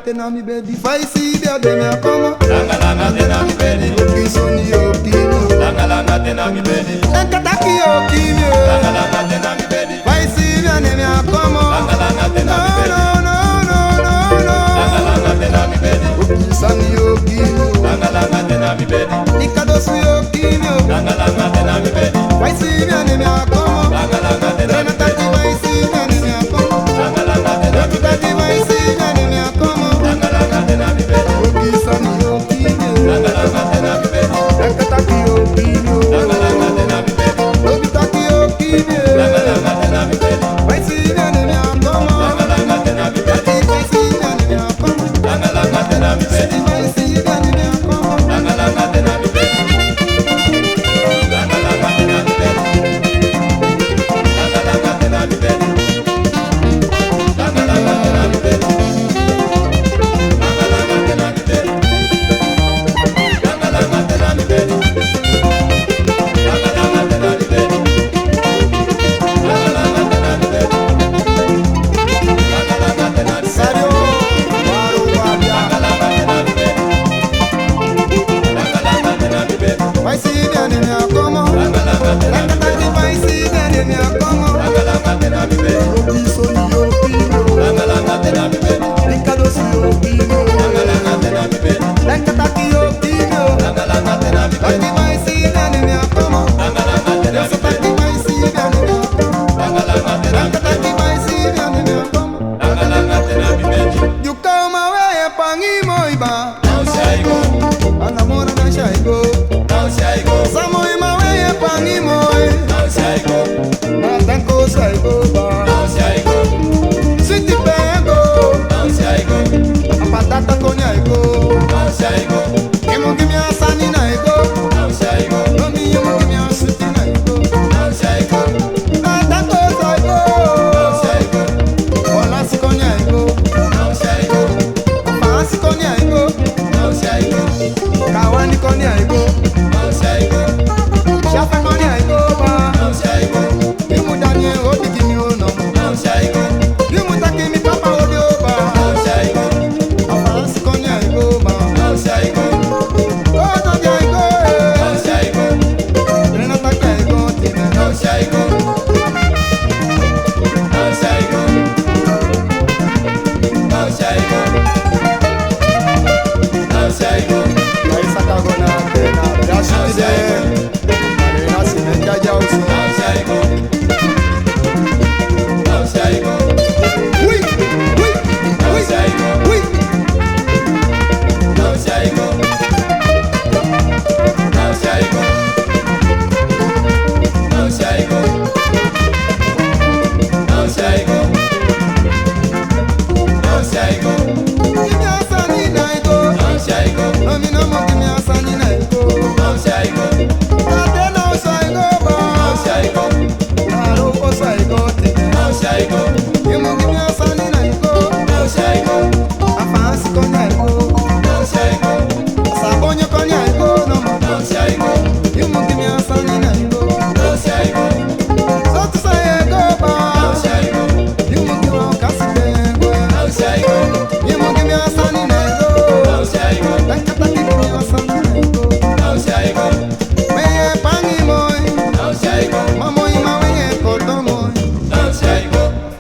Tena mi bedi fai si bia de me como langa langa tena mi bedi kisoni yo kimo langa langa tena mi bedi enkataki yo kimio langa langa tena mi bedi fai si bia de me como langa langa tena mi bedi no langa langa tena mi bedi kisoni yo kimo langa langa tena mi bedi ikadosu yo kimio langa langa tena mi bedi fai si bia de me como langa langa tena mi bedi fai si bia de me como langa langa tena mi bedi fai si bia de me como langa langa tena mi bedi kisoni yo kimio langa langa tena mi bedi enkataki yo kimio langa langa tena mi bedi obitaki yo kimio langa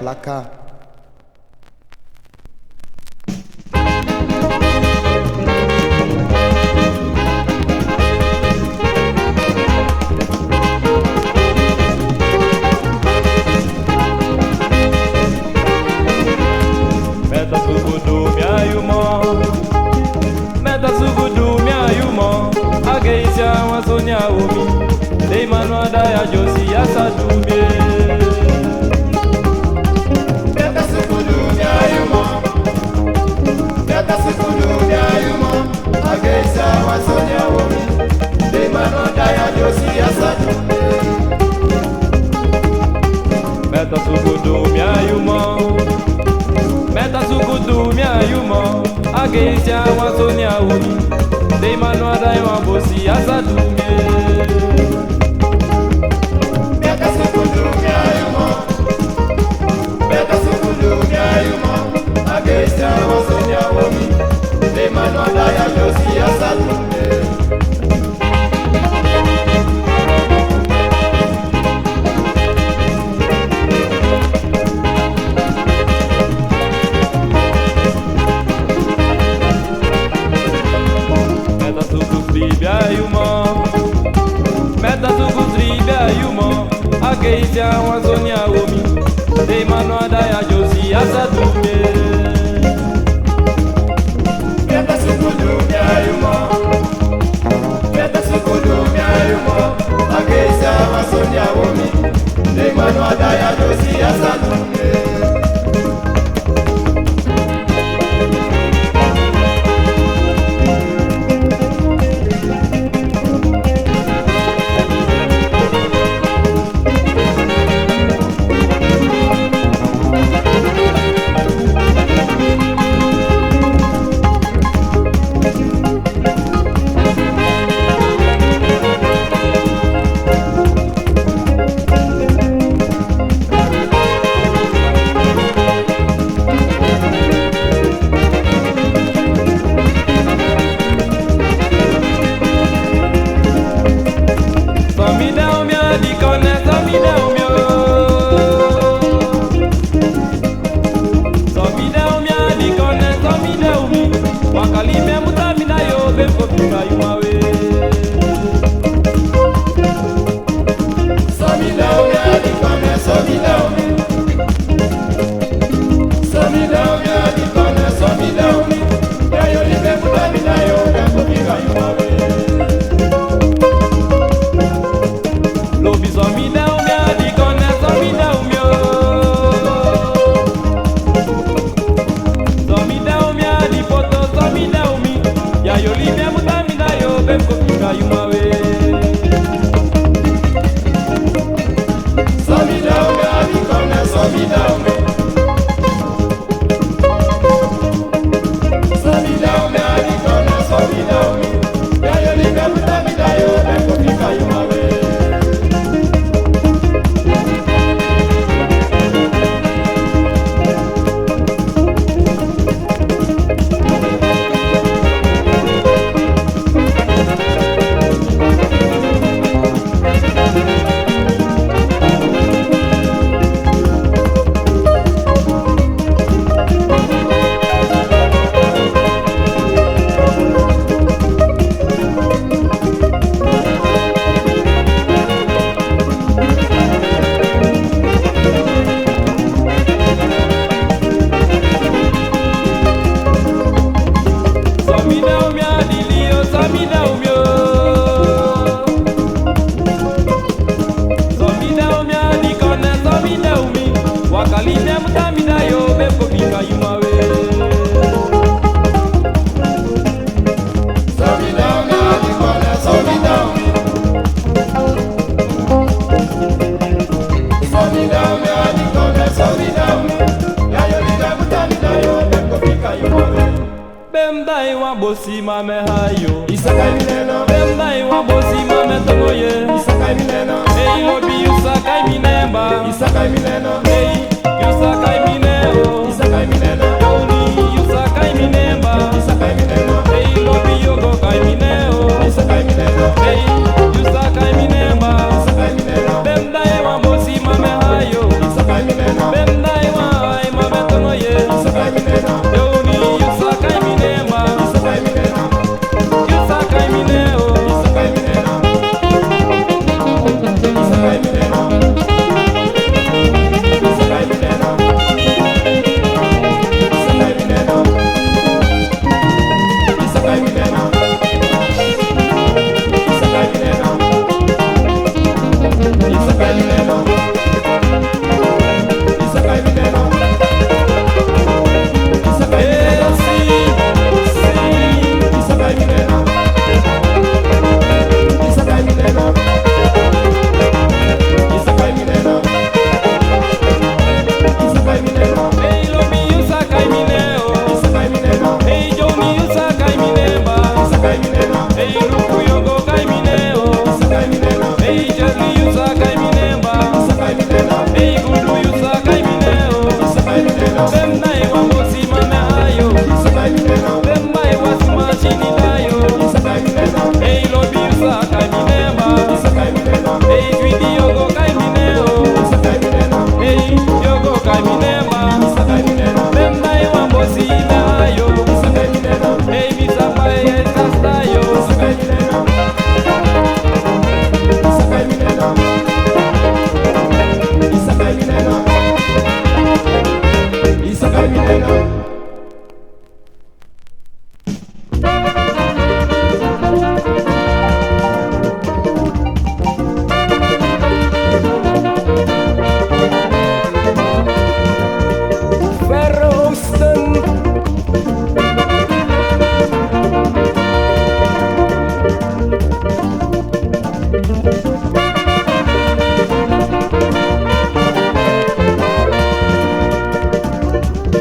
Laka. Meta sugudu mi ayumo, ageisha wasonya umi, dei manuada ya josi ya sadumie. Meta sugudu mi ayumo, ageisha wasonya umi, dei manuada ya josi ya sadumie. Meta sugudu mi ayumo. Meta sugudu mi ayumo, ageisha wasonya umi, dei manuada ya bosi ya sadumie. Meta sugudu mi ayumo, ageisha wasonya umi, dei manuada ya josi ya sadumie. Meta sugutribia yumo, ageisha wasonya umi, dei manuada ya josi ya sadumie. Meta sugudu mi ayumo, ageisha wasonya umi, dei manuada ya josi ya sadumie. Wakalimia mutamida yo beko bika yumawe. So me down, me a the corner, so me down. So me down, me a the corner, so me down. Ya yo liga mutamida yo beko bika yumawe. Bemdai wa bosi mame hayo. Isakai mineno, Bemdai wa bosi mame togoye. isakai mineno, Hey lobi yusakai minemba. isakai mineno, Hey yusakai mineo. isakai mineno, Yoni yusakai minemba. isakai mineno, Hey lobi yogo kai mineo. isakai mineno, Hey yusakai minemba. isakai mineno, Bemdai wa bosi mame hayo. isakai mineno, Bemdai wa ai mame togoye. isakai mineno, Yoni yusakai minemba. isakai mineno, Yusakai mineo. isakai mineno, isakai mineno, isakai mineno, isakai mineno, isakai mineno, isakai mineno, isakai mineno, isakai mineno, isakai mineno, isakai mineno, isakai mineno, isakai mineno, isakai mineno, Hey lobi yusakai mineo. isakai mineno, Hey Joni yusakai minemba. isakai mineno, Hey Luku yogo kai mineo. isakai mineno, Hey Jerry yusakai minemba. isakai mineno, Hey Gulu yusakai mineo. isakai mineno, Bemdai wa bosi mame hayo. isakai mineno, Bemdai wa simashini dayo. isakai mineno, Hey lobi yusakai minemba. isakai mineno, Hey Juidi yogo kai mineo. isakai mineno, Hey yogo kai minemba. isakai mineno, Bemdai wa bosi dayo. isakai mineno, Hey misapai estastayo. isakai mineno, isakai mineno, isakai mineno, isakai mineno.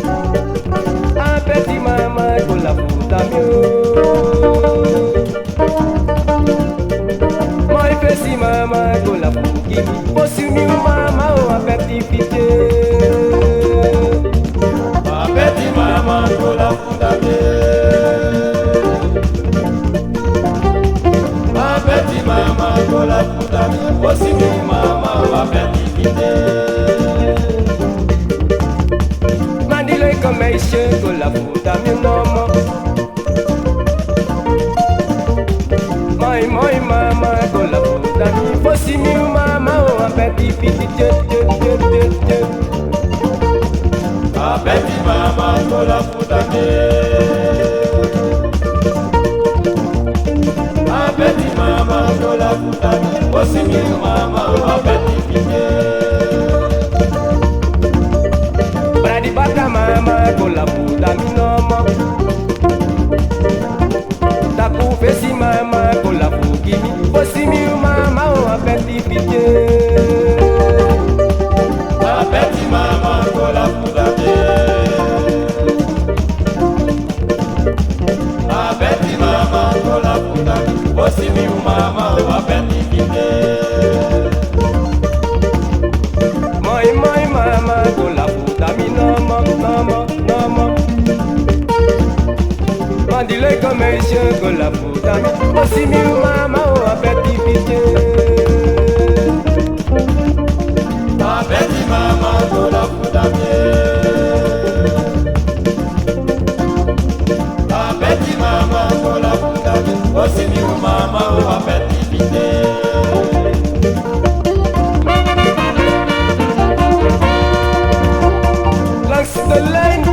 Un petit maman con la puta mio. Moi petit maman con la puki. Possi mio mama o un petit pitié. Apeti mama kola fundame. Apeti mama kola fundame. Osi mi mama apeti kite. Mandilo e commeisce con la puta mio nome. Moi mama con la puta mio. Possi mio mama o un petit pitié. Apeti mama kola fundame. Apeti mama kola fundame. Osi mi mama apeti kite. Bradi bata mama con la puta mi nome. Taku fesi mama con la fuki mi. Possi mi mama o un petit pitié. Apeti mama kola fundame. Apeti mama kola fundame. Osi mi mama apeti kite. Moi mama con la puta mi nome. Mandilo e commeisce con la puta mi. Possi mi mama o un petit pitié. Apeti mama kola fundame. Apeti mama kola fundame. Osi mi mama apeti kite. Langs de lijn.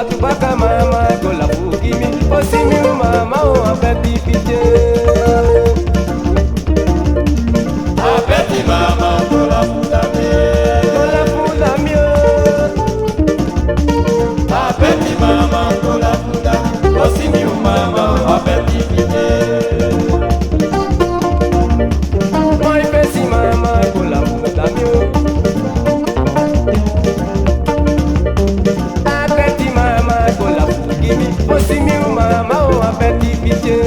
Batu baka mama kola fukimi Osimi mama o apeti pite Apeti mama kola futami Kola futami Apeti mama kola futami Osimi mama o apeti pite Moi pesi mama kola futami Apeti mama kola fukimi Osimi mama o apeti pite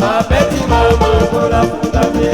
Apeti mama kola futami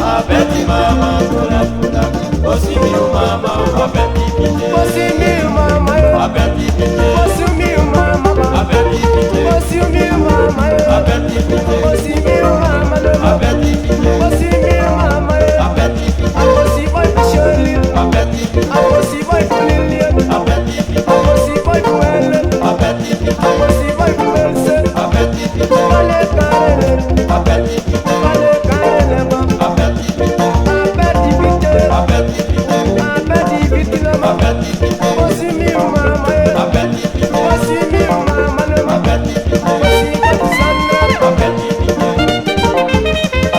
Apeti mama kola futami Osimi mama o apeti pite Osimi mama Apeti pite Osimi mama Apeti pite Osimi mama Apeti pite Osimi mama Apeti pite Osimi mama Apeti pite Amosi boy pisholi Apeti pite Amosi boy pulilian Apeti pite Amosi boy puelen Apeti pite Amosi boy puelse Apeti pite Vale karele Apeti pite Vale karele mam Apeti pite Apeti pite Apeti pite Apeti pite mam Apeti pite Osimi mama Apeti pite Osimi mama Apeti pite Osi boy sanna Apeti pite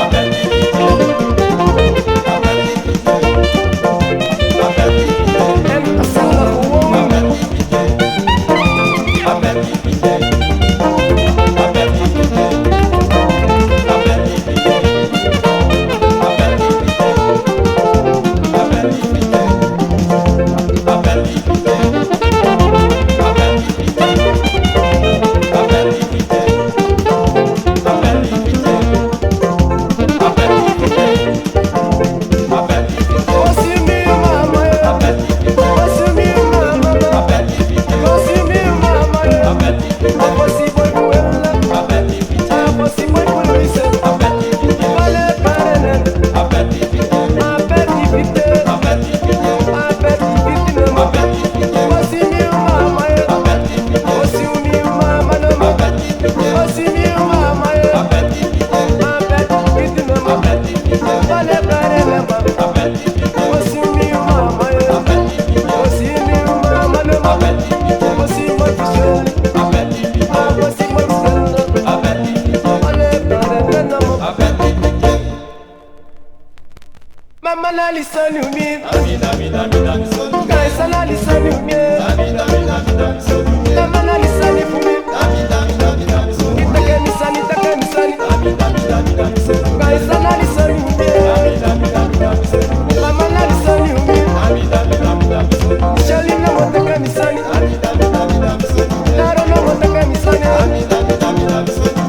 Apeti pite Apeti pite Apeti pite En asala huwong Apeti pite Apeti pite Apeti pite Apeti pite Apeti pite Apeti pite Osimi mama Osimi mama Osimi mama Amosi boy puelen Amosi boy pulise Vale karele Apeti pite Apeti pite nam Osimi mama Osimi mama nam Osimi mama Apeti pite nam Vale karele mam Osimi mama Osimi mama nam Osi boy pisholi Amosi boy sanna Vale karele nam Mama la lisani umi Kaisa la lisani umi Mama la lisani fumi Itake misani Kaisa la lisani umi Mama la lisani umi Shali na motaka misani Naro na motaka misani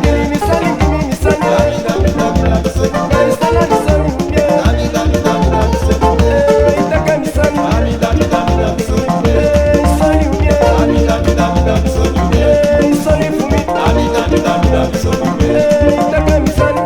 Nili misani kimi misani Kaisa la lisani umi Itake misani Misani umi Misani fumi Itake misani